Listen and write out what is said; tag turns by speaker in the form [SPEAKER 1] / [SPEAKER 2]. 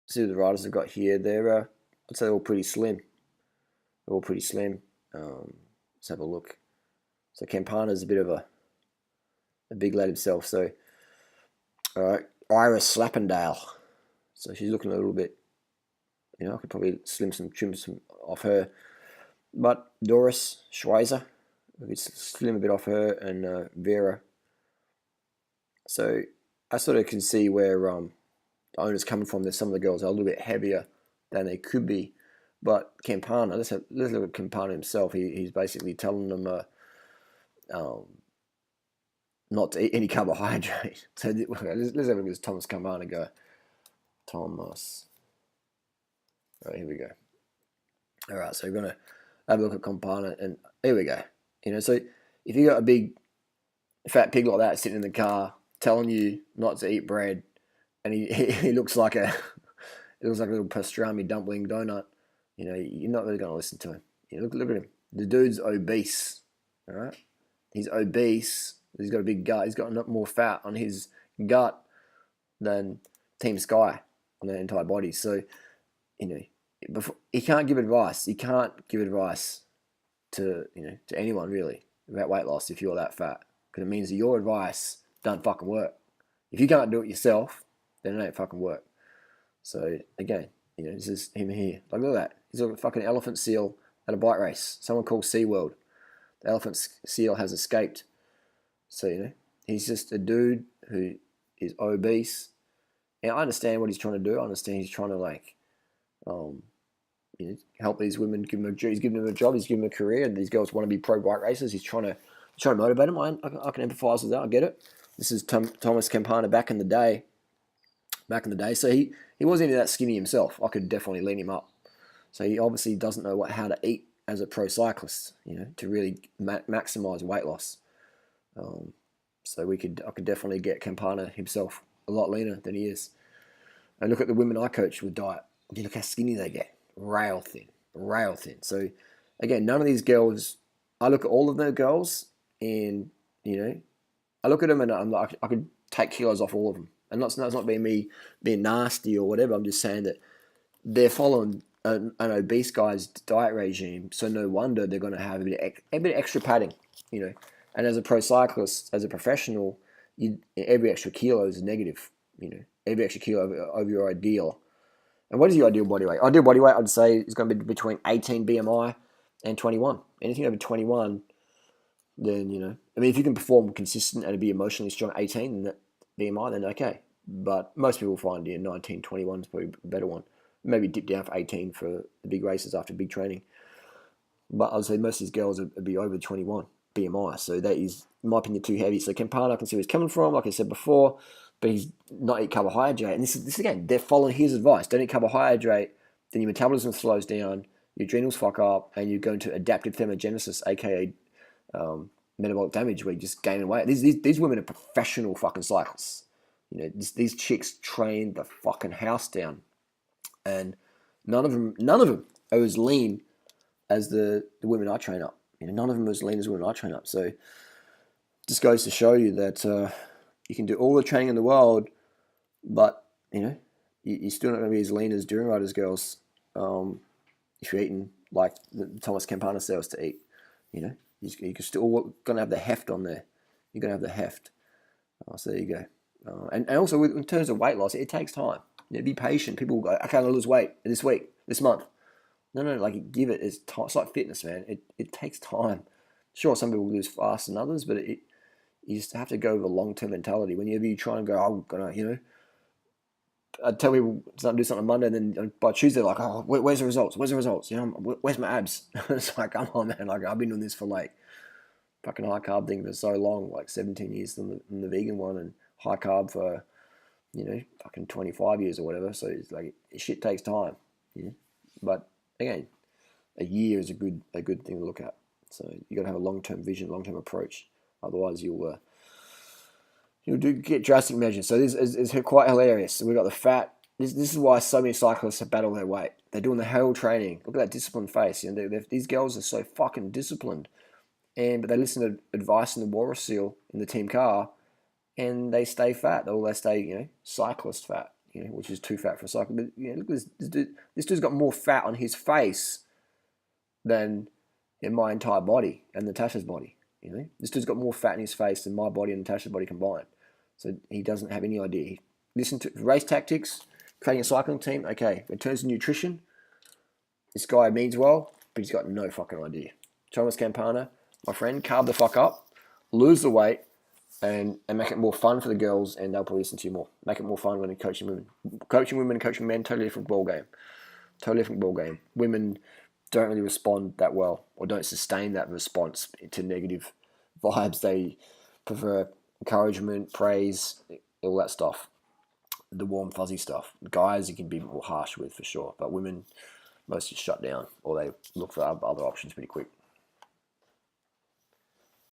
[SPEAKER 1] see what the riders have got here. They're, I'd say they're all pretty slim. They're all pretty slim. Let's have a look. So Campana's a bit of a big lad himself. So, all right, Iris Slappendale. So she's looking a little bit, I could probably trim some off her. But Doris Schweizer, we could slim a bit off her, and Vera. So I sort of can see where the owner's coming from. There's some of the girls are a little bit heavier than they could be. But Campana, let's look at Campana himself. He's basically telling them not to eat any carbohydrate. So let's have a look at this Thomas Campana go. Thomas. All right, here we go. All right, so we're going to have a look at Campana, and here we go. So if you got a big fat pig like that sitting in the car telling you not to eat bread, and he looks like a little pastrami dumpling donut, you're not really going to listen to him. Look at him. The dude's obese. All right, he's obese. He's got a big gut. He's got more fat on his gut than Team Sky on their entire body. So, he can't give advice. He can't give advice to anyone really about weight loss if you're that fat, because it means that your advice don't fucking work. If you can't do it yourself, then it ain't fucking work. So again, this is him here. Like, look at that. He's a fucking elephant seal at a bike race. Someone called SeaWorld. The elephant seal has escaped. So he's just a dude who is obese. And I understand what he's trying to do. I understand he's trying to help these women. He's giving them a job. He's giving them a career. And these girls want to be pro bike racers. He's trying to motivate them. I can empathise with that. I get it. This is Thomas Campana back in the day. So he wasn't even that skinny himself. I could definitely lean him up. So he obviously doesn't know how to eat as a pro cyclist, to really maximise weight loss. So I could definitely get Campana himself a lot leaner than he is. And look at the women I coach with diet. You look how skinny they get. Rail thin. So again, none of these girls, I look at all of the girls and, I look at them and I'm like, I could take kilos off all of them. And that's not being nasty or whatever. I'm just saying that they're following an obese guy's diet regime. So no wonder they're going to have a bit of extra padding, And as a pro cyclist, as a professional, every extra kilo is negative, Every extra kilo over your ideal. And what is your ideal body weight? Ideal body weight, I'd say, is going to be between 18 BMI and 21. Anything over 21, then, if you can perform consistent and be emotionally strong at 18 then BMI, then okay. But most people find 19, 21 is probably a better one. Maybe dip down for 18 for the big races after big training. But I'd say most of these girls would be over 21 BMI. So that is, in my opinion, too heavy. So Campana, I can see where he's coming from, like I said before, but he's not eat carbohydrate. And this again, they're following his advice. Don't eat carbohydrate, then your metabolism slows down, your adrenals fuck up, and you go into adaptive thermogenesis, aka metabolic damage, where you're just gaining weight. These women are professional fucking cyclists. These chicks train the fucking house down, and none of them are as lean as the women I train up. None of them are as lean as the women I train up. So just goes to show you that you can do all the training in the world, but you're still not going to be as lean as during riders girls if you're eating like the Thomas Campana sells to eat. You're still going to have the heft on there. You're going to have the heft. So there you go. And also in terms of weight loss, it takes time. Be patient. People go, I can't lose weight this week, this month. No, give it. It's like fitness, man. It takes time. Sure, some people lose faster than others, but you just have to go with a long-term mentality. Whenever you try and go, I'm gonna, I tell people to do something on Monday, and then by Tuesday, like, oh, where's the results? Where's the results? Where's my abs? It's like, come on, man. Like, I've been doing this for fucking high carb thing for so long, 17 years than the vegan one, and high carb for, fucking 25 years or whatever. So it's like, shit takes time. But again, a year is a good thing to look at. So you got to have a long-term vision, long-term approach. Otherwise, you'll get drastic measures. So this is quite hilarious. So we got the fat. This is why so many cyclists have battled their weight. They're doing the hell training. Look at that disciplined face. These girls are so fucking disciplined, but they listen to advice in the Walrus Seal in the team car, and they stay fat. Or they stay, cyclist fat. which is too fat for a cycle. But look, this dude's got more fat on his face than in my entire body and Natasha's body. This dude's got more fat in his face than my body and Natasha's body combined. So he doesn't have any idea. Listen to race tactics, creating a cycling team. Okay, in terms of nutrition, this guy means well, but he's got no fucking idea. Thomas Campana, my friend, carb the fuck up, lose the weight, and make it more fun for the girls, and they'll probably listen to you more. Make it more fun when you're coaching women. Coaching women and coaching men, totally different ball game. Totally different ball game. Women don't really respond that well, or don't sustain that response to negative vibes. They prefer encouragement, praise, all that stuff. The warm, fuzzy stuff. Guys, you can be more harsh with for sure, but women, most just shut down, or they look for other options pretty quick.